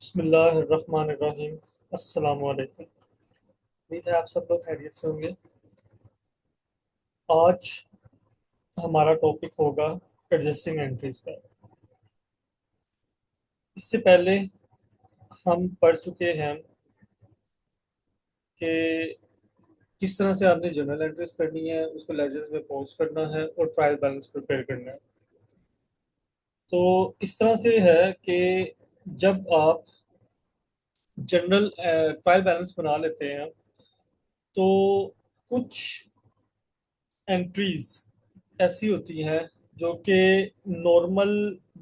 बिस्मिल्लाहिर्रहमानिर्रहीम। अस्सलाम वालेकुम। उम्मीद है आप सब लोग खैरियत से होंगे। आज हमारा टॉपिक होगा एडजस्टिंग एंट्रीज का। इससे पहले हम पढ़ चुके हैं कि किस तरह से आपने जर्नल एंट्रीज करनी है, उसको लेजर्स में पोस्ट करना है और ट्रायल बैलेंस प्रिपेयर करना है। तो इस तरह से है कि जब आप जनरल ट्रायल बैलेंस बना लेते हैं तो कुछ एंट्रीज ऐसी होती हैं जो कि नॉर्मल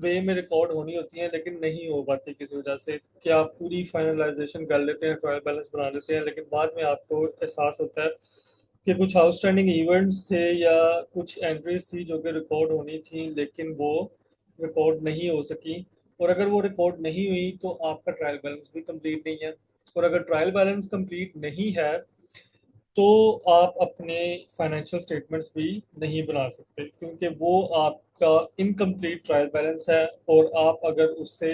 वे में रिकॉर्ड होनी होती हैं लेकिन नहीं हो पाती किसी वजह से। कि आप पूरी फाइनलाइजेशन कर लेते हैं, ट्रायल बैलेंस बना लेते हैं, लेकिन बाद में आपको एहसास होता है कि कुछ आउटस्टैंडिंग इवेंट्स थे या कुछ एंट्रीज थी जो कि रिकॉर्ड होनी थी लेकिन वो रिकॉर्ड नहीं हो सकी। और अगर वो रिकॉर्ड नहीं हुई तो आपका ट्रायल बैलेंस भी कंप्लीट नहीं है। और अगर ट्रायल बैलेंस कंप्लीट नहीं है तो आप अपने फाइनेंशियल स्टेटमेंट्स भी नहीं बना सकते, क्योंकि वो आपका इनकम्प्लीट ट्रायल बैलेंस है। और आप अगर उससे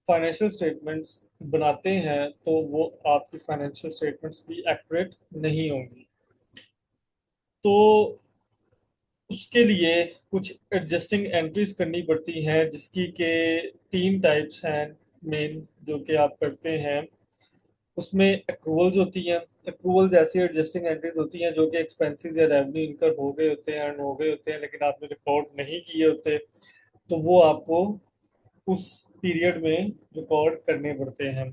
फाइनेंशियल स्टेटमेंट्स बनाते हैं तो वो आपकी फाइनेंशियल स्टेटमेंट्स भी एक्यूरेट नहीं होंगी। तो उसके लिए कुछ एडजस्टिंग एंट्रीज करनी पड़ती हैं, जिसकी के तीन टाइप्स हैं मेन जो कि आप करते हैं। उसमें अप्रूवल्स होती हैं। अप्रूवल्स ऐसी एडजस्टिंग एंट्रीज होती हैं जो कि एक्सपेंसेस या रेवेन्यू इनकर हो गए होते हैं, अर्न हो गए होते हैं, लेकिन आपने रिकॉर्ड नहीं किए होते। तो वो आपको उस पीरियड में रिकॉर्ड करने पड़ते हैं।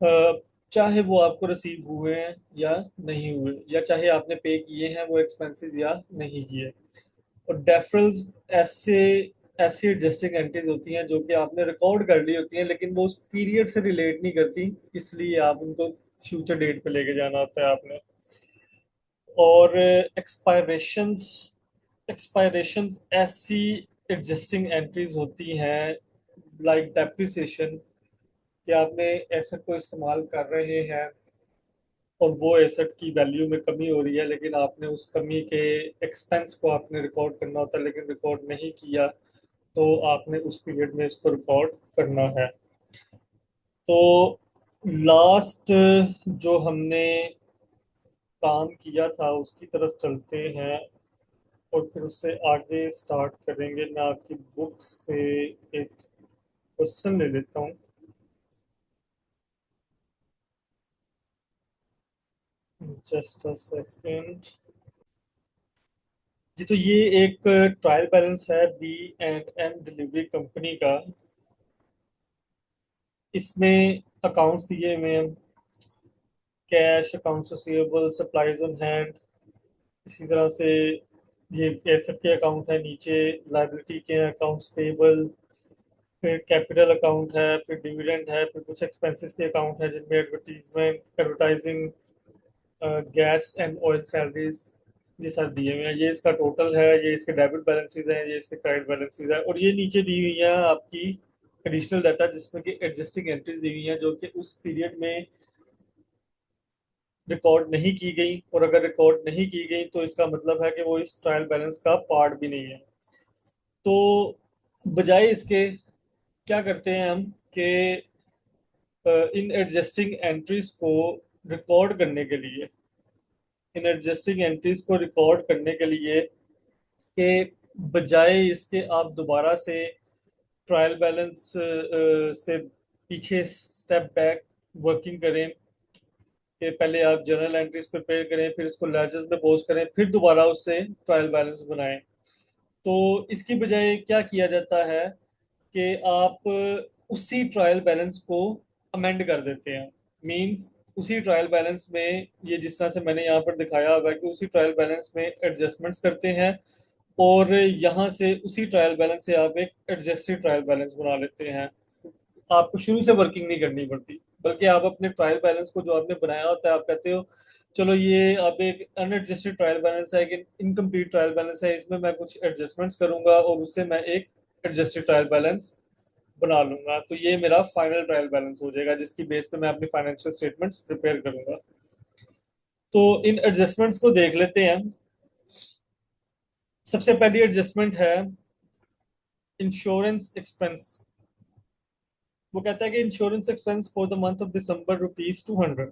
अ, चाहे वो आपको रिसीव हुए हैं या नहीं हुए, या चाहे आपने पे किए हैं वो एक्सपेंसेस या नहीं किए। और डेफरल्स ऐसे ऐसी एडजस्टिंग एंट्रीज होती हैं जो कि आपने रिकॉर्ड कर ली होती हैं लेकिन वो उस पीरियड से रिलेट नहीं करती, इसलिए आप उनको फ्यूचर डेट पे लेके जाना होता है आपने। और एक्सपायरेशंस एक्सपायरेशंस ऐसी एडजस्टिंग एंट्रीज होती हैं लाइक डेप्रिसिएशन, कि आपने एसेट को इस्तेमाल कर रहे हैं और वो एसेट की वैल्यू में कमी हो रही है, लेकिन आपने उस कमी के एक्सपेंस को आपने रिकॉर्ड करना होता है लेकिन रिकॉर्ड नहीं किया। तो आपने उस पीरियड में इसको रिकॉर्ड करना है। तो लास्ट जो हमने काम किया था उसकी तरफ चलते हैं और फिर उससे आगे स्टार्ट करेंगे। मैं आपकी बुक से एक क्वेश्चन ले लेता हूँ। Just a second. जी, तो ये एक ट्रायल बैलेंस है B and M delivery company का। इसमें अकाउंट्स दिए हुए हैं, cash, accounts receivable, supplies on hand. इसी तरह से ये एसेट के अकाउंट है, नीचे लायबिलिटी के अकाउंट्स पेबल, फिर कैपिटल अकाउंट है, फिर डिविडेंड है, फिर कुछ एक्सपेंसेस के अकाउंट है जिनमें advertising, gas and oil salaries, ये सब दिए हुए हैं। ये इसका टोटल है, ये इसके डेबिट बैलेंसेस हैं, ये इसके क्रेडिट बैलेंसेस है। और ये नीचे दी हुई है आपकी एडिशनल डाटा जिसमें कि एडजस्टिंग एंट्रीज दी हुई हैं जो कि उस पीरियड में रिकॉर्ड नहीं की गई। और अगर रिकॉर्ड नहीं की गई तो इसका मतलब है कि वो इस ट्रायल बैलेंस का पार्ट भी नहीं है। तो बजाय इसके क्या करते हैं हम कि इन एडजस्टिंग एंट्रीज को रिकॉर्ड करने के लिए इन एडजस्टिंग एंट्रीज को रिकॉर्ड करने के लिए के बजाय इसके आप दोबारा से ट्रायल बैलेंस से पीछे स्टेप बैक वर्किंग करें, कि पहले आप जर्नल एंट्रीज प्रिपेयर करें, फिर उसको लेजर्स में पोस्ट करें, फिर दोबारा उससे ट्रायल बैलेंस बनाएं। तो इसकी बजाय क्या किया जाता है कि आप उसी ट्रायल बैलेंस को अमेंड कर देते हैं। मींस उसी ट्रायल बैलेंस में, ये जिस तरह से मैंने यहाँ पर दिखाया हुआ है कि उसी ट्रायल बैलेंस में एडजस्टमेंट्स करते हैं और यहाँ से उसी ट्रायल बैलेंस से आप एक एडजस्टेड ट्रायल बैलेंस बना लेते हैं। आपको शुरू से वर्किंग नहीं करनी पड़ती, बल्कि आप अपने ट्रायल बैलेंस को जो आपने बनाया होता है आप कहते हो चलो ये अब एक अनएडजस्टेड ट्रायल बैलेंस है कि इनकम्प्लीट ट्रायल बैलेंस है, इसमें मैं कुछ एडजस्टमेंट्स करूंगा और उससे मैं एक एडजस्टेड ट्रायल बैलेंस बना लूंगा। तो ये मेरा फाइनल ट्रायल बैलेंस हो जाएगा जिसकी बेस पे मैं अपनी फाइनेंशियल स्टेटमेंट्स प्रिपेयर करूंगा। तो इन एडजस्टमेंट्स को देख लेते हैं। सबसे पहली एडजस्टमेंट है इंश्योरेंस एक्सपेंस। वो कहता है कि insurance expense for the month of December ₹200।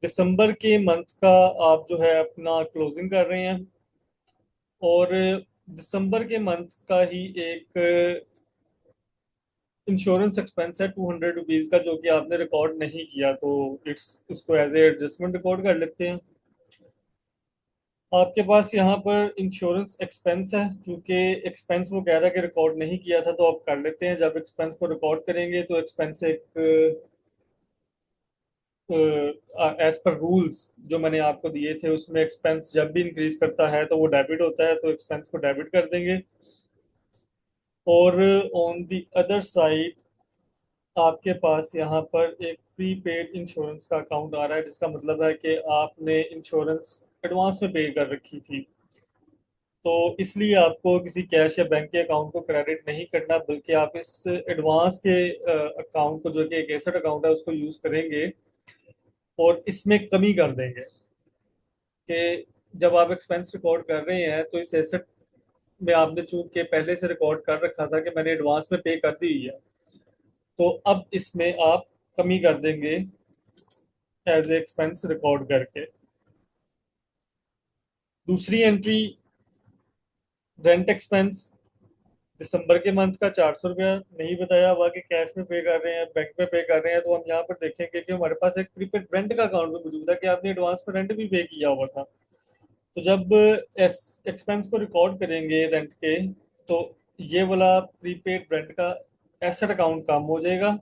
दिसंबर के मंथ का आप जो है अपना क्लोजिंग कर रहे हैं, और दिसंबर के मंथ का ही एक इंश्योरेंस एक्सपेंस है ₹200 का, जो कि आपने रिकॉर्ड नहीं किया, तो इट्स इसको एज ए एडजस्टमेंट रिकॉर्ड कर लेते हैं। आपके पास यहाँ पर इंश्योरेंस एक्सपेंस है, चूंकि एक्सपेंस वो कह रहा है कि रिकॉर्ड नहीं किया था, तो आप कर लेते हैं। जब एक्सपेंस को रिकॉर्ड करेंगे तो एक्सपेंस एक एज पर रूल्स जो मैंने आपको दिए थे, उसमें एक्सपेंस जब भी इंक्रीज करता है तो वो डेबिट होता है, तो एक्सपेंस को डेबिट कर देंगे। और ऑन द अदर साइड आपके पास यहाँ पर एक प्रीपेड इंश्योरेंस का अकाउंट आ रहा है, जिसका मतलब है कि आपने इंश्योरेंस एडवांस में पे कर रखी थी। तो इसलिए आपको किसी कैश या बैंक के अकाउंट को क्रेडिट नहीं करना, बल्कि आप इस एडवांस के अकाउंट को, जो कि एक एसेट अकाउंट है, उसको यूज करेंगे और इसमें कमी कर देंगे कि जब आप एक्सपेंस रिकॉर्ड कर रहे हैं तो इस एसेट में आपने चूंकि पहले से रिकॉर्ड कर रखा था कि मैंने एडवांस में पे कर दी है, तो अब इसमें आप कमी कर देंगे एज ए एक्सपेंस रिकॉर्ड करके। दूसरी एंट्री, रेंट एक्सपेंस, दिसंबर के मंथ का ₹400 नहीं बताया हुआ कि कैश में पे कर रहे हैं बैंक में पे कर रहे हैं, तो हम यहाँ पर देखेंगे कि हमारे पास एक प्रीपेड रेंट का अकाउंट भी मौजूद है कि आपने एडवांस में रेंट भी पे किया हुआ था। तो जब एस एक्सपेंस को रिकॉर्ड करेंगे रेंट के, तो ये वाला प्रीपेड रेंट का एसेट अकाउंट काम हो जाएगा,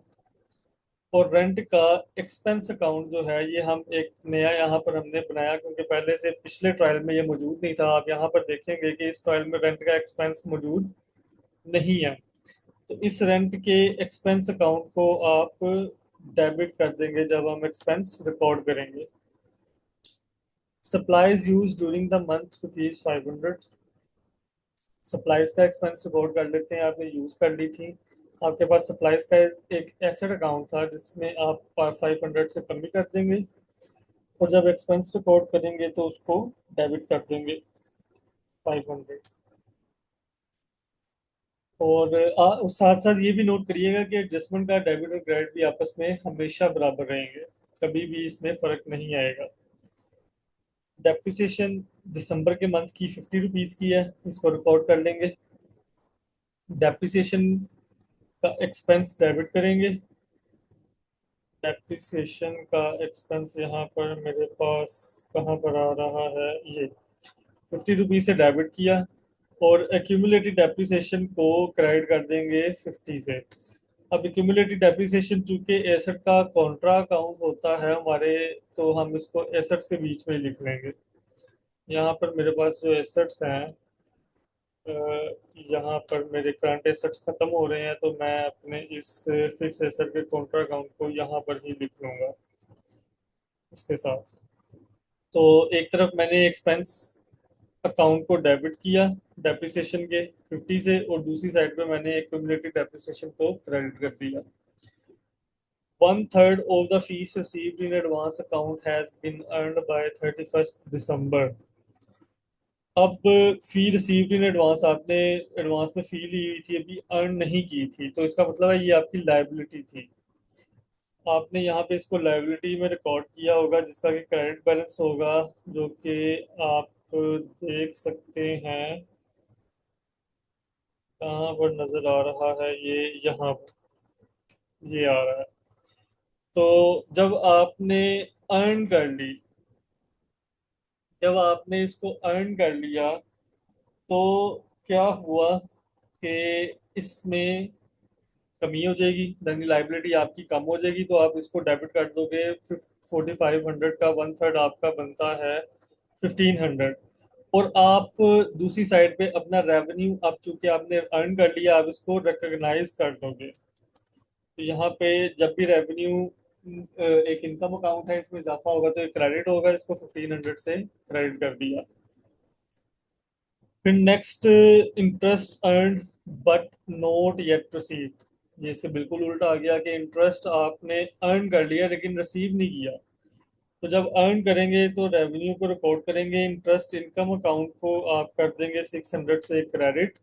और रेंट का एक्सपेंस अकाउंट जो है ये हम एक नया यहाँ पर हमने बनाया, क्योंकि पहले से पिछले ट्रायल में ये मौजूद नहीं था। आप यहाँ पर देखेंगे कि इस ट्रायल में रेंट का एक्सपेंस मौजूद नहीं है, तो इस रेंट के एक्सपेंस अकाउंट को आप डेबिट कर देंगे जब हम एक्सपेंस रिकॉर्ड करेंगे। Supplies use during the month ₹500। Supplies का एक्सपेंस रिकॉर्ड कर लेते हैं, आपने यूज कर ली थी। आपके पास सप्लाईज का एक एसेट अकाउंट था जिसमें आप 500 से कमी कर देंगे, और जब एक्सपेंस रिकॉर्ड करेंगे तो उसको डेबिट कर देंगे 500। और साथ साथ ये भी नोट करिएगा कि एडजस्टमेंट का डेबिट और क्रेडिट भी आपस में हमेशा बराबर रहेंगे, कभी भी इसमें फर्क नहीं आएगा। डेप्रिसिएशन दिसंबर के मंथ की ₹50 की है, इसको रिकॉर्ड कर लेंगे। डेप्रिसिएशन का एक्सपेंस डेबिट करेंगे। डेप्रिसिएशन का एक्सपेंस यहाँ पर मेरे पास कहाँ पर आ रहा है, ये ₹50 से डेबिट किया, और एक्यूमुलेटेड डेप्रिसिएशन को क्रेडिट कर देंगे 50 से। अब एक्यूमुलेटेड डेप्रिसिएशन चूंकि एसेट का कॉन्ट्रा अकाउंट होता है हमारे, तो हम इसको एसेट्स के बीच में ही लिख लेंगे। यहाँ पर मेरे पास जो एसेट्स हैं, अ, यहाँ पर मेरे करंट एसेट्स खत्म हो रहे हैं, तो मैं अपने इस फिक्स एसेट के कॉन्ट्रा अकाउंट को यहाँ पर ही लिख लूंगा इसके साथ। तो एक तरफ मैंने एक्सपेंस अकाउंट को डेबिट किया डेप्रिसिएशन के 50 से, और दूसरी साइड पे मैंने एक्यूमुलेटेड डेप्रिसिएशन को क्रेडिट कर दिया। 1/3 of the fees received in advance account has been earned by 31st December। अब फी रिसीव्ड इन एडवांस, आपने एडवांस में फी ली हुई थी, अभी अर्न नहीं की थी, तो इसका मतलब है ये आपकी लायबिलिटी थी। आपने यहाँ पे इसको लायबिलिटी में रिकॉर्ड किया होगा, जिसका कि क्रेडिट बैलेंस होगा, जो कि आप देख सकते हैं कहाँ पर नजर आ रहा है, ये यहाँ पर ये आ रहा है। तो जब आपने अर्न कर ली, जब आपने इसको अर्न कर लिया, तो क्या हुआ कि इसमें कमी हो जाएगी, धन लाइबिलिटी आपकी कम हो जाएगी, तो आप इसको डेबिट कर दोगे। 4500 का 1/3 आपका बनता है 1500। और आप दूसरी साइड पे अपना रेवेन्यू, अब चूंकि आपने अर्न कर लिया, आप इसको रिकॉग्नाइज कर दोगे। तो यहाँ पे जब भी रेवेन्यू एक इनकम अकाउंट है, इसमें इजाफा होगा तो क्रेडिट होगा, इसको 1500 से क्रेडिट कर दिया। फिर next, interest earn but not yet received. ये इसके बिल्कुल उल्टा आ गया कि इंटरेस्ट आपने अर्न कर लिया लेकिन रिसीव नहीं किया। तो जब अर्न करेंगे तो रेवेन्यू को रिकॉर्ड करेंगे, इंटरेस्ट इनकम अकाउंट को आप कर देंगे 600 से क्रेडिट,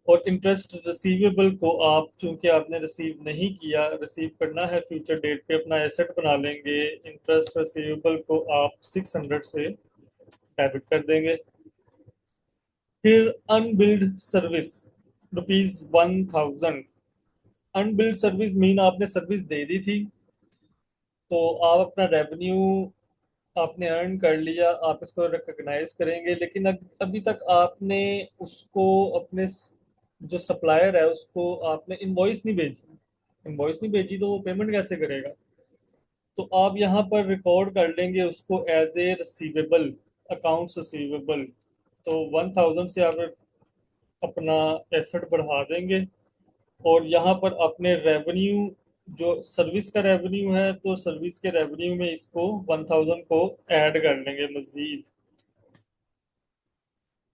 और इंटरेस्ट रिसीवेबल को आप, चूंकि आपने रिसीव नहीं किया, रिसीव करना है फ्यूचर डेट पे, अपना एसेट बना लेंगे। इंटरेस्ट रिसीवेबल को आप 600 से डेबिट कर देंगे। फिर unbilled service ₹1000। Unbilled service mean आपने सर्विस दे दी थी, तो आप अपना रेवेन्यू आपने अर्न कर लिया, आप इसको रिकॉग्नाइज करेंगे, लेकिन अभी तक आपने उसको अपने जो सप्लायर है उसको आपने इनवॉइस नहीं भेजी। इनवॉइस नहीं भेजी तो वो पेमेंट कैसे करेगा? तो आप यहाँ पर रिकॉर्ड कर लेंगे उसको as a receivable, accounts receivable. तो 1000 से आप अपना एसेट बढ़ा देंगे, और यहाँ पर अपने रेवेन्यू, जो सर्विस का रेवेन्यू है, तो सर्विस के रेवेन्यू में इसको 1000 को ऐड कर लेंगे मजीद।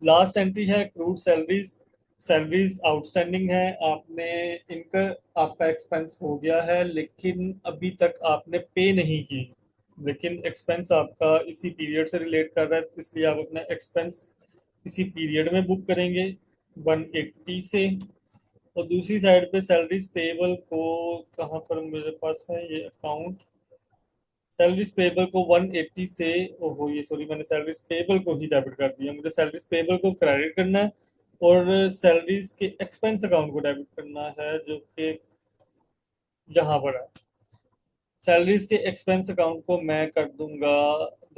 लास्ट एंट्री है क्रूड सैलरीज। सैलरीज आउटस्टैंडिंग है, आपने इनका, आपका एक्सपेंस हो गया है लेकिन अभी तक आपने पे नहीं की, लेकिन एक्सपेंस आपका इसी पीरियड से रिलेट कर रहा है, इसलिए आप अपना एक्सपेंस इसी पीरियड में बुक करेंगे 180 से। और दूसरी साइड पे सैलरीज पेएबल को, कहाँ पर मेरे पास है ये अकाउंट, सैलरीज पेएबल को 180 से, ओहो ये सॉरी, मैंने सैलरीज पेएबल को ही डेबिट कर दिया, मुझे सैलरीज पेएबल को क्रेडिट करना है, और सैलरीज के एक्सपेंस अकाउंट को डेबिट करना है, जो कि यहाँ पर है। सैलरीज के एक्सपेंस अकाउंट को मैं कर दूंगा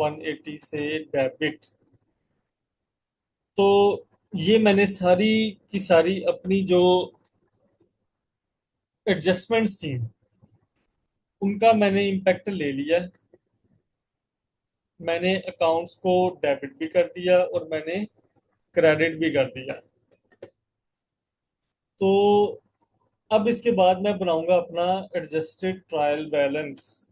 180 से डेबिट। तो ये मैंने सारी की सारी अपनी जो एडजस्टमेंट्स थी उनका मैंने इम्पेक्ट ले लिया। मैंने अकाउंट्स को डेबिट भी कर दिया और मैंने क्रेडिट भी कर दिया। तो अब इसके बाद मैं बनाऊंगा अपना एडजस्टेड ट्रायल बैलेंस।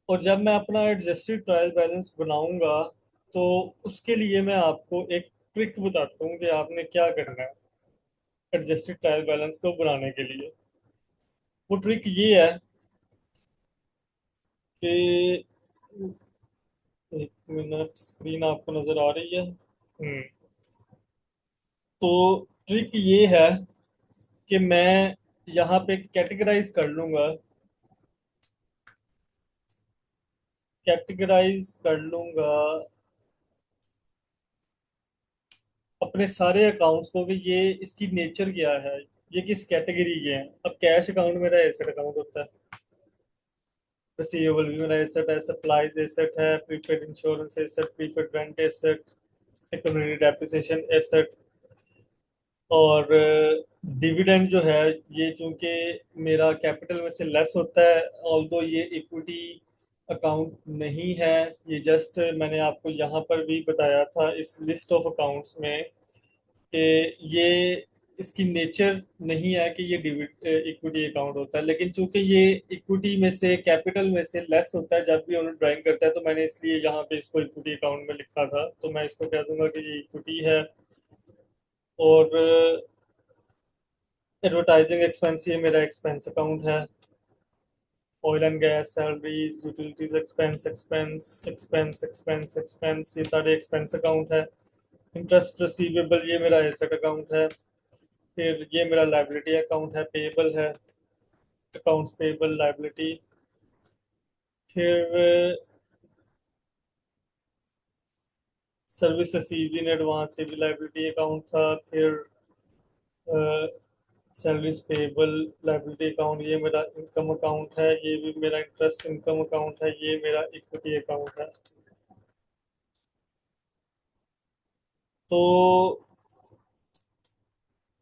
और जब मैं अपना एडजस्टेड ट्रायल बैलेंस बनाऊंगा, तो उसके लिए मैं आपको एक ट्रिक बताता हूँ कि आपने क्या करना है एडजस्टेड ट्रायल बैलेंस को बनाने के लिए। वो ट्रिक ये है कि, एक मिनट, स्क्रीन आपको नजर आ रही है? तो ट्रिक ये है कि मैं यहाँ पे कैटेगराइज कर लूंगा, कैटेगराइज कर लूंगा अपने सारे अकाउंट्स को, कि ये इसकी नेचर क्या है, ये किस कैटेगरी के हैं। अब कैश अकाउंट मेरा एसेट अकाउंट होता है, रिसीवेबल भी मेरा एसेट है, सप्लाईज एसेट है, prepaid insurance asset, prepaid rent asset, security depreciation asset, और डिविडेंड जो है, ये चूंकि मेरा कैपिटल में से लेस होता है, ऑल्दो ये इक्विटी अकाउंट नहीं है, ये जस्ट मैंने आपको यहाँ पर भी बताया था इस लिस्ट ऑफ अकाउंट्स में कि ये इसकी नेचर नहीं है कि ये इक्विटी अकाउंट होता है, लेकिन चूंकि ये इक्विटी में से, कैपिटल में से लेस होता है जब भी उन्हें ड्राइंग करता है, तो मैंने इसलिए यहाँ पे इसको इक्विटी अकाउंट में लिखा था, तो मैं इसको कह दूंगा कि ये इक्विटी है। और एडवर्टाइजिंग एक्सपेंस, ये मेरा एक्सपेंस अकाउंट है। Oil and gas, salaries, utilities expense, expense expense expense expense, ये सारे एक्सपेंस अकाउंट है। इंटरेस्ट रिसीवेबल, ये मेरा एसेट अकाउंट है। फिर ये मेरा लाइबिलिटी अकाउंट है, पेबल है, अकाउंट्स पेबल, लाइबिलिटी। फिर सर्विस रिसीव्ड इन एडवांस, ये भी लाइबिलिटी अकाउंट था। फिर सैलरीज पेबल, लाइबिलिटी अकाउंट, ये मेरा इनकम अकाउंट है, ये भी मेरा इंटरेस्ट इनकम अकाउंट है, ये मेरा इक्विटी अकाउंट है। तो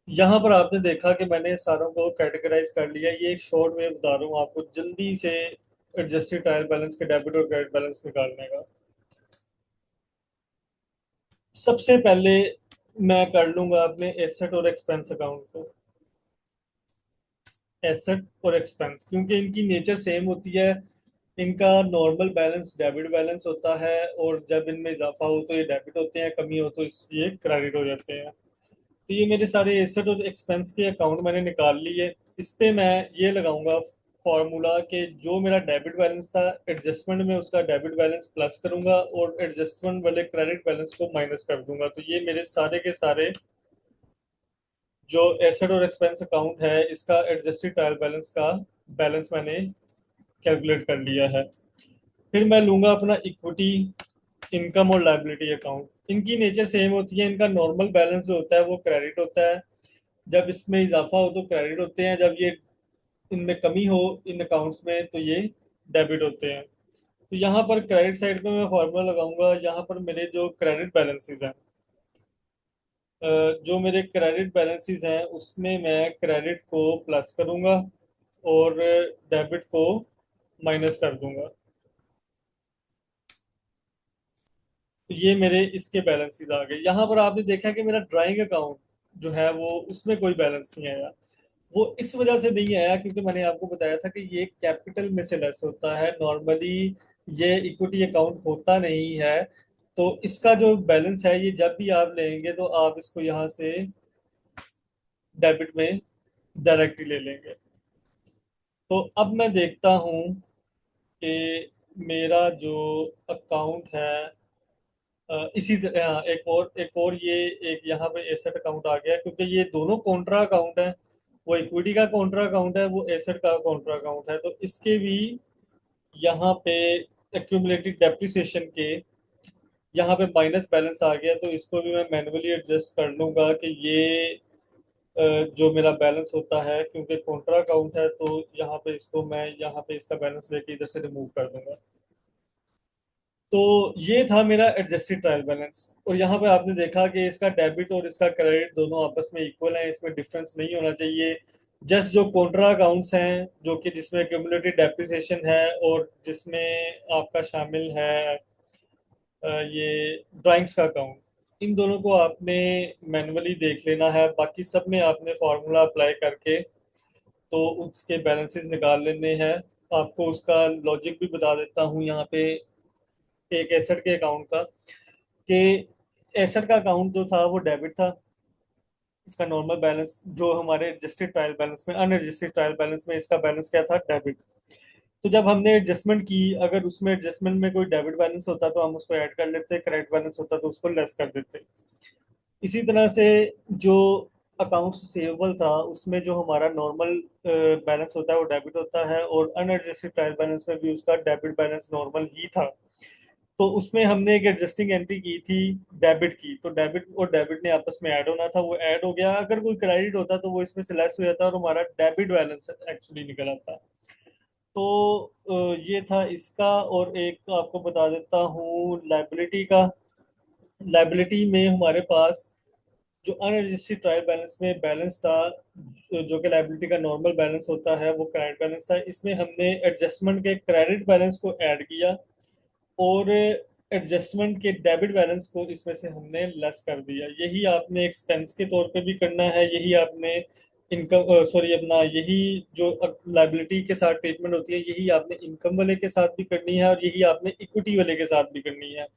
यहाँ पर आपने देखा कि मैंने सारों को कैटेगराइज कर लिया। ये एक शॉर्ट वे बता रहा हूँ आपको जल्दी से एडजस्टेड ट्रायल बैलेंस के डेबिट और क्रेडिट बैलेंस निकालने का। सबसे पहले मैं कर लूंगा अपने एसेट और एक्सपेंस अकाउंट को। एसेट और एक्सपेंस, क्योंकि इनकी नेचर सेम होती है, इनका नॉर्मल बैलेंस डेबिट बैलेंस होता है, और जब इनमें इजाफा हो तो ये डेबिट होते हैं, कमी हो तो ये क्रेडिट हो जाते हैं। तो ये मेरे सारे एसेट और एक्सपेंस के अकाउंट मैंने निकाल लिए। इस पे मैं ये लगाऊंगा फॉर्मूला कि जो मेरा डेबिट बैलेंस था, एडजस्टमेंट में उसका डेबिट बैलेंस प्लस करूंगा और एडजस्टमेंट वाले क्रेडिट बैलेंस को माइनस कर दूंगा, तो ये मेरे सारे के सारे जो एसेट और एक्सपेंस अकाउंट है इसका एडजस्टेड ट्रायल बैलेंस का बैलेंस मैंने कैलकुलेट कर लिया है। फिर मैं लूंगा अपना इक्विटी, इनकम और लायबिलिटी अकाउंट। इनकी नेचर सेम होती है। इनका नॉर्मल बैलेंस जो होता है वो क्रेडिट होता है, जब इसमें इजाफा हो तो क्रेडिट होते हैं, जब ये इनमें कमी हो इन अकाउंट्स में तो ये डेबिट होते हैं। तो यहाँ पर क्रेडिट साइड पे मैं फार्मूला लगाऊंगा। यहाँ पर मेरे जो क्रेडिट बैलेंसेस हैं, जो मेरे क्रेडिट बैलेंसेस हैं उसमें मैं क्रेडिट को प्लस करूंगा और डेबिट को माइनस कर दूंगा। तो ये मेरे इसके बैलेंसेस आ गए। यहाँ पर आपने देखा कि मेरा ड्राइंग अकाउंट जो है वो उसमें कोई बैलेंस नहीं आया। वो इस वजह से नहीं आया क्योंकि मैंने आपको बताया था कि ये कैपिटल में से लेस होता है नॉर्मली, ये इक्विटी अकाउंट होता नहीं है। तो इसका जो बैलेंस है ये जब भी आप लेंगे तो आप इसको यहाँ से डेबिट में डायरेक्टली ले लेंगे। तो अब मैं देखता हूँ कि मेरा जो अकाउंट है, इसी तरह एक और ये एक यहाँ पे एसेट अकाउंट आ गया क्योंकि ये दोनों कॉन्ट्रा अकाउंट है। वो इक्विटी का कॉन्ट्रा अकाउंट है, वो एसेट का कॉन्ट्रा अकाउंट है। तो इसके भी यहाँ पे एक्यूमुलेटेड डेप्रिसिएशन के यहाँ पे माइनस बैलेंस आ गया। तो इसको भी मैं मैन्युअली एडजस्ट कर लूंगा कि ये जो मेरा बैलेंस होता है, क्योंकि कॉन्ट्रा अकाउंट है तो यहाँ पे इसको मैं यहाँ पे इसका बैलेंस लेके इधर से रिमूव कर दूंगा। तो ये था मेरा एडजस्टेड ट्रायल बैलेंस। और यहाँ पे आपने देखा कि इसका डेबिट और इसका क्रेडिट दोनों आपस में इक्वल हैं, इसमें डिफरेंस नहीं होना चाहिए। जस्ट जो कॉन्ट्रा अकाउंट्स हैं जो कि जिसमें क्यूमुलेटेड डेप्रिसिएशन है और जिसमें आपका शामिल है ये ड्राइंग्स का अकाउंट, इन दोनों को आपने मैन्युअली देख लेना है। बाकी सब में आपने फार्मूला अप्लाई करके तो उसके बैलेंसेस निकाल लेने हैं। आपको उसका लॉजिक भी बता देता हूँ यहाँ पे एक एसेट के अकाउंट का, कि एसेट का अकाउंट जो था वो डेबिट था। इसका नॉर्मल बैलेंस जो हमारे एडजस्टेड ट्रायल बैलेंस में, अनएडजस्टेड ट्रायल बैलेंस में इसका बैलेंस क्या था, डेबिट। तो जब हमने एडजस्टमेंट की, अगर उसमें एडजस्टमेंट में कोई डेबिट बैलेंस होता तो हम उसको ऐड कर लेते, क्रेडिट बैलेंस होता तो उसको लेस कर देते। इसी तरह से जो अकाउंट रिसीवेबल था उसमें जो हमारा नॉर्मल बैलेंस होता है वो डेबिट होता है, और अनएडजस्टेड ट्रायल बैलेंस में भी उसका डेबिट बैलेंस नॉर्मल ही था। तो उसमें हमने एक एडजस्टिंग एंट्री की थी डेबिट की। तो डेबिट और डेबिट ने आपस में ऐड होना था, वो ऐड हो गया। अगर कोई क्रेडिट होता तो वो इसमें से लेस हो जाता और हमारा डेबिट बैलेंस एक्चुअली निकल आता। तो ये था इसका। और एक आपको बता देता हूँ लाइबिलिटी का। लाइबिलिटी में हमारे पास जो अनरजिस्टर्ड ट्रायल बैलेंस में बैलेंस था, जो कि लाइबिलिटी का नॉर्मल बैलेंस होता है, वो क्रेडिट बैलेंस था। इसमें हमने एडजस्टमेंट के क्रेडिट बैलेंस को ऐड किया और एडजस्टमेंट के डेबिट बैलेंस को इसमें से हमने लेस कर दिया। यही आपने एक्सपेंस के तौर पे भी करना है, यही आपने इनकम सॉरी अपना यही जो लाइबिलिटी के साथ ट्रीटमेंट होती है यही आपने इनकम वाले के साथ भी करनी है, और यही आपने इक्विटी वाले के साथ भी करनी है।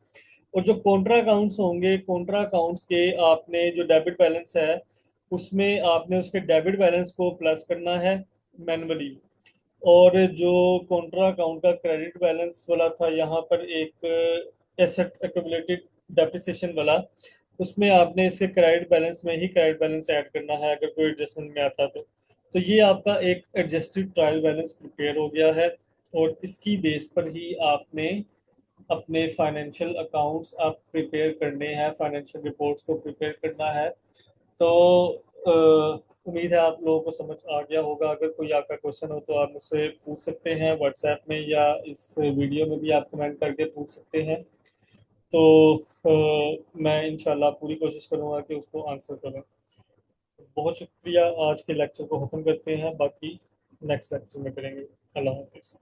और जो कॉन्ट्रा अकाउंट्स होंगे, कॉन्ट्रा अकाउंट्स के आपने जो डेबिट बैलेंस है उसमें आपने उसके डेबिट बैलेंस को प्लस करना है मैनुअली। और जो कॉन्ट्रा अकाउंट का क्रेडिट बैलेंस वाला था यहाँ पर एक एसेट एक्यूमुलेटेड डेप्रिसिएशन वाला, उसमें आपने इसके क्रेडिट बैलेंस में ही क्रेडिट बैलेंस ऐड करना है अगर कोई एडजस्टमेंट में आता तो ये आपका एक एडजस्टेड ट्रायल बैलेंस प्रिपेयर हो गया है। और इसकी बेस पर ही आपने अपने फाइनेंशियल अकाउंट्स आप प्रिपेयर करने हैं, फाइनेंशियल रिपोर्ट्स को प्रिपेयर करना है। तो उम्मीद है आप लोगों को समझ आ गया होगा। अगर कोई आपका क्वेश्चन हो तो आप मुझसे पूछ सकते हैं व्हाट्सएप में, या इस वीडियो में भी आप कमेंट करके पूछ सकते हैं। तो मैं इंशाल्लाह पूरी कोशिश करूंगा कि उसको आंसर करूं। बहुत शुक्रिया। आज के लेक्चर को ख़त्म करते हैं, बाकी नेक्स्ट लेक्चर में करेंगे। अल्लाह हाफिज़।